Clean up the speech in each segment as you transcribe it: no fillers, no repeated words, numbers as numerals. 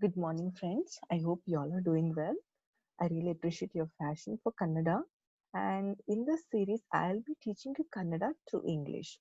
Good morning, friends. I hope you all are doing well. I really appreciate your passion for Kannada. And in this series, I'll be teaching you Kannada through English.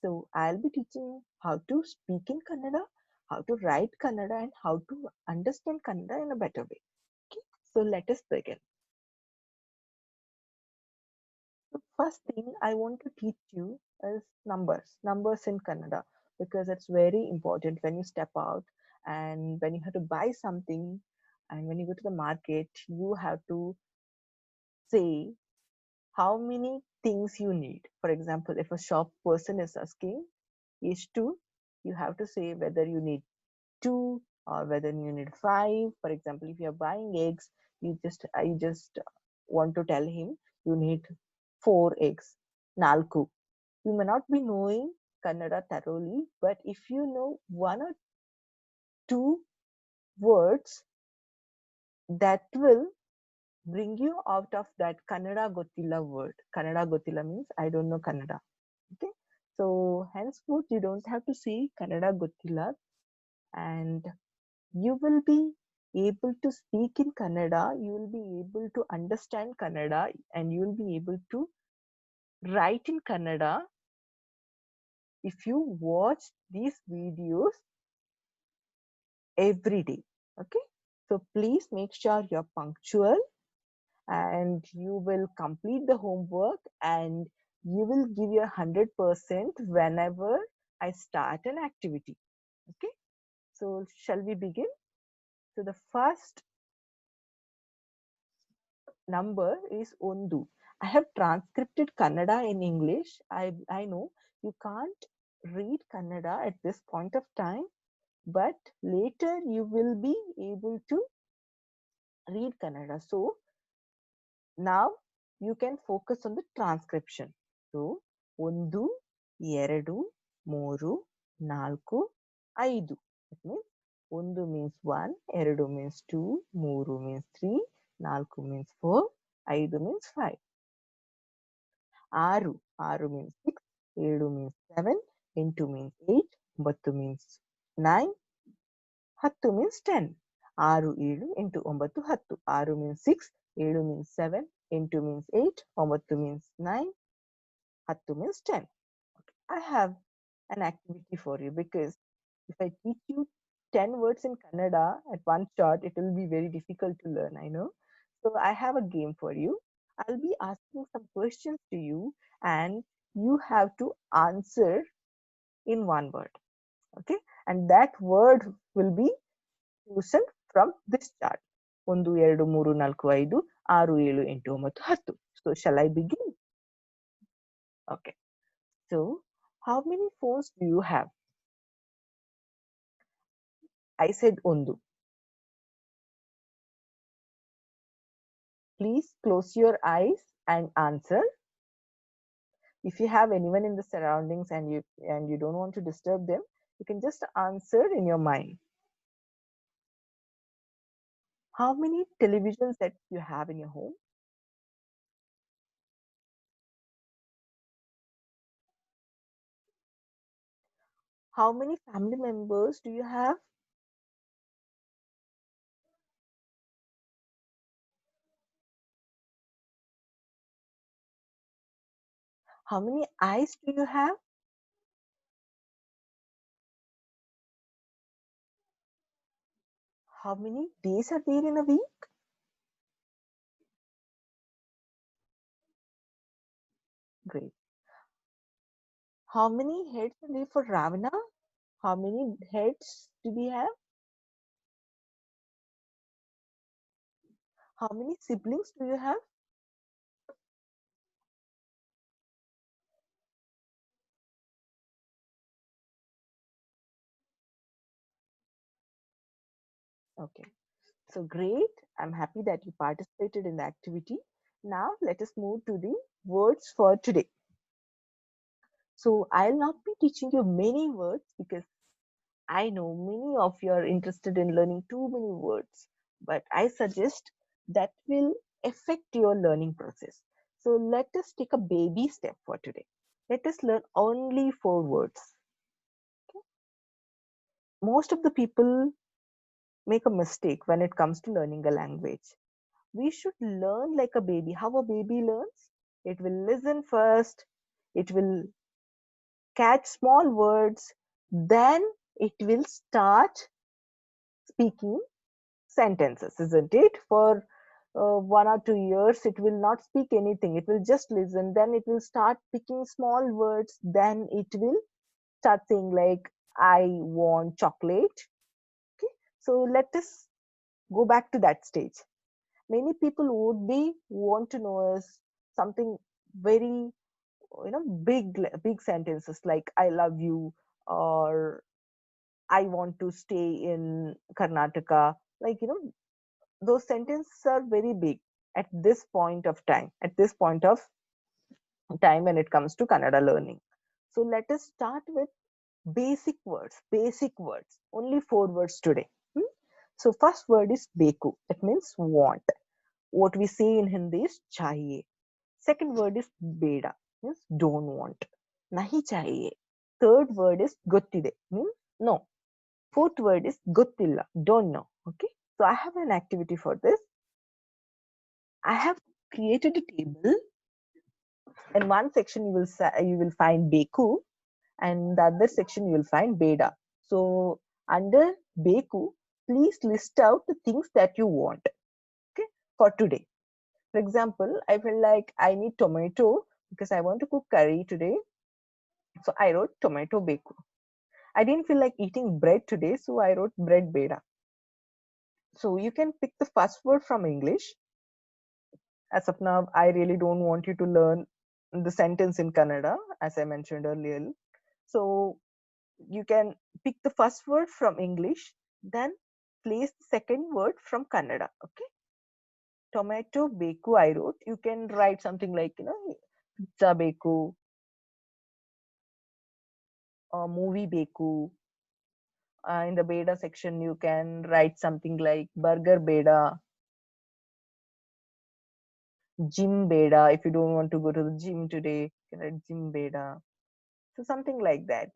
So, I'll be teaching how to speak in Kannada, how to write Kannada, and how to understand Kannada in a better way. Okay, so let us begin. The first thing I want to teach you is numbers in Kannada, because it's very important when you step out and when you have to buy something and when you go to the market, you have to say how many things you need. For example, if a shop person is asking each two, you have to say whether you need two or whether you need five. For example, if you're buying eggs, you just want to tell him you need four eggs. Nalku. You may not be knowing Kannada thoroughly, but if you know one or two words, that will bring you out of that Kannada Gottilla word. Kannada Gottilla means I don't know Kannada. Okay. So henceforth you don't have to say Kannada Gottilla, and you will be able to speak in Kannada, you will be able to understand Kannada, and you will be able to write in Kannada if you watch these videos every day. Okay. So please make sure you're punctual and you will complete the homework and you will give your 100% whenever I start an activity. Okay, so shall we begin? So the first number is Ondu. I have transcribed Kannada in English. I know you can't read Kannada at this point of time, but later you will be able to read Kannada. So now you can focus on the transcription. So, ಒಂದು, ಎರಡು, ಮೂರು, ನಾಲ್ಕು, ಐದು. It means ಒಂದು means one, ಎರಡು means two, ಮೂರು means three, ನಾಲ್ಕು means four, ಐದು means five. ಆರು, ಆರು means six, ಏಳು means seven, ಎಂಟು means eight, ಒಂಬತ್ತು means nine, ಹತ್ತು means 10. ಆರು, ಏಳು, ಎಂಟು, ಒಂಬತ್ತು, ಹತ್ತು. ಆರು means 6, ಏಳು means 7, ಎಂಟು means 8, ಒಂಬತ್ತು means 9, ಹತ್ತು means 10. Okay. I have an activity for you, because if I teach you 10 words in Kannada at one shot, it will be very difficult to learn, I know. So I have a game for you. I'll be asking some questions to you, and you have to answer in one word. Okay. And that word will be chosen from this chart. ಒಂದು ಎರಡು ಮೂರು ನಾಲ್ಕು ಐದು ಆರು ಏಳು ಎಂಟು ಒಂಬತ್ತು ಹತ್ತು. So shall I begin? Okay. So how many phones do you have? I said ಒಂದು. Please close your eyes and answer. If you have anyone in the surroundings and you don't want to disturb them, you can just answer in your mind. How many television sets you have in your home? How many family members do you have? How many eyes do you have? How many days are there in a week? Great. How many heads are there for Ravana? How many heads do we have? How many siblings do you have? Okay, so great. I'm happy that you participated in the activity. Now let us move to the words for today. So I'll not be teaching you many words, because I know many of you are interested in learning too many words, but I suggest that will affect your learning process. So let us take a baby step for today. Let us learn only 4 words. Most of the people make a mistake when it comes to learning a language. We should learn like a baby. How a baby learns? It will listen first, it will catch small words, then it will start speaking sentences, isn't it? For 1 or 2 years, it will not speak anything. It will just listen. Then it will start picking small words. Then it will start saying like, I want chocolate. Okay. So let us go back to that stage. Many people would be want to know us something very, big sentences like I love you, or I want to stay in Karnataka. Like, those sentences are very big at this point of time, at this point of time when it comes to Kannada learning. So let us start with basic words, only 4 words today. Hmm? So first word is beku, it means want. What we say in Hindi is chahiye. Second word is beda, means don't want. Nahi chahiye. Third word is gottide, means no. Fourth word is gottilla, don't know. Okay. So I have an activity for this. I have created a table. In one section you will find beku, and the other section you will find beda. So under beku, please list out the things that you want. Okay, for today. For example, I feel like I need tomato because I want to cook curry today. So I wrote tomato beku. I didn't feel like eating bread today, so I wrote bread beda. So you can pick the first word from English. As of now, I really don't want you to learn the sentence in Kannada, as I mentioned earlier. So you can pick the first word from English, then place the second word from Kannada. Okay. Tomato beku, I wrote. You can write something like, pizza beku, or movie beku. In the beda section, you can write something like burger beda, gym beda. If you don't want to go to the gym today, you can write gym beda. So something like that.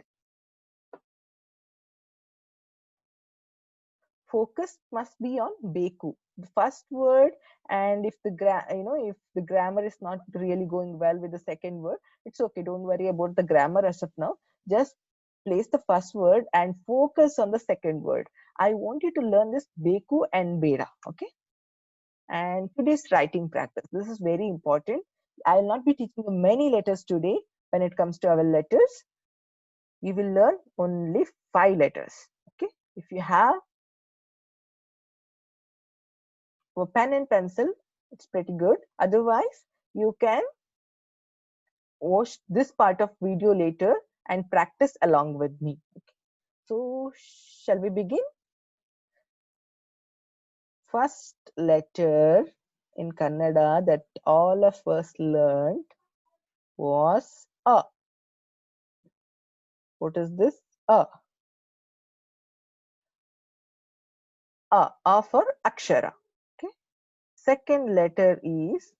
Focus must be on beku, the first word. And if if the grammar is not really going well with the second word, it's okay. Don't worry about the grammar as of now. Just place the first word and focus on the second word. I want you to learn this beku and beda. Okay. And today's writing practice, this is very important. I will not be teaching you many letters today. When it comes to our letters, we will learn only 5 letters. Okay. If you have a pen and pencil, it's pretty good. Otherwise, you can watch this part of video later and practice along with me. Okay. So shall we begin? First letter in Kannada that all of us learned was A. What is this? A. A for Akshara. Okay. Second letter is,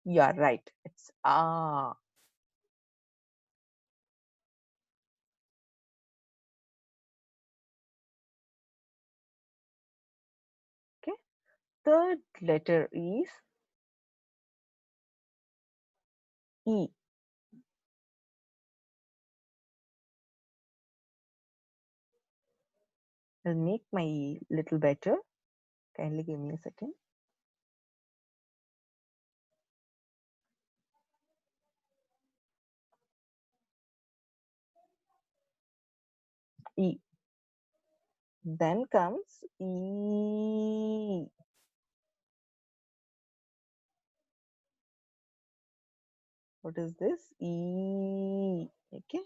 you are right, it's A. Okay. Third letter is E. I'll make my E little better. Kindly give me a second. E. Then comes E. What is this? E. Okay.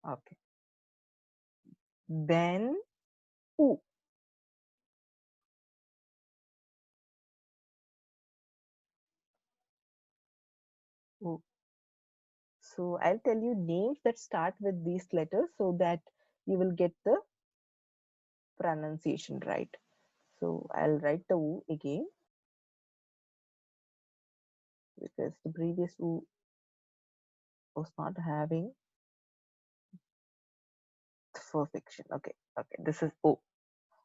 Okay. Then U. U. So I'll tell you names that start with these letters so that you will get the pronunciation right. So I'll write the U again because the previous U was not having perfection. Okay, okay. This is O.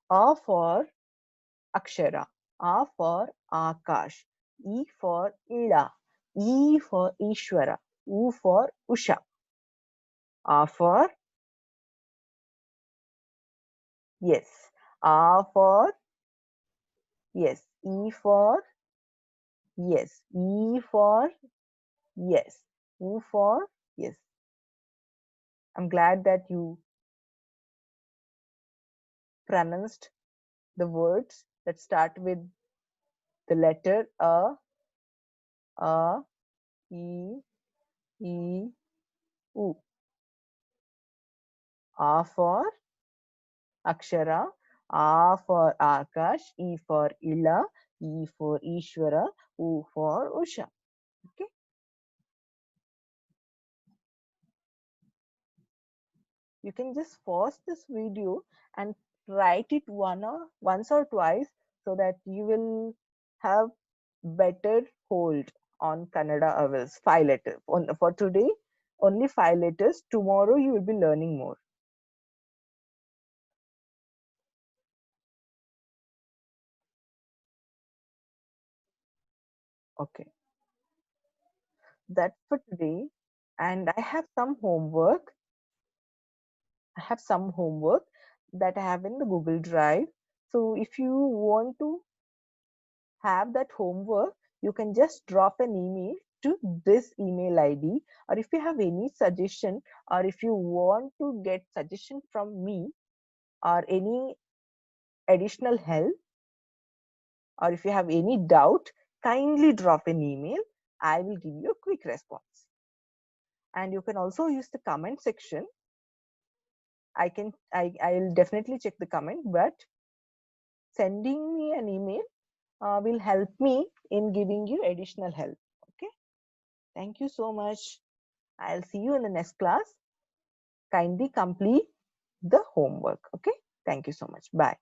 A for Akshara. A for Akash. E for Ila. E for Ishwara. U for Usha. A for yes. A for yes. E for yes. E for yes. U for yes. I'm glad that you pronounced the words that start with the letter A, E, E, U. A for Akshara, A for Akash, E for Ila, E for Ishwara, U for Usha. Okay. You can just pause this video and write it once or twice so that you will have better hold on Kannada vowels. 5 letters. For today, only 5 letters. Tomorrow you will be learning more. Okay. That's for today. And I have some homework. I have some homework that I have in the Google Drive. So if you want to have that homework, you can just drop an email to this email ID. Or if you have any suggestion, or if you want to get suggestion from me, or any additional help, or if you have any doubt, kindly drop an email. I will give you a quick response. And you can also use the comment section. I'll definitely check the comment, but sending me an email will help me in giving you additional help. Okay. Thank you so much. I'll see you in the next class. Kindly complete the homework. Okay. Thank you so much. Bye.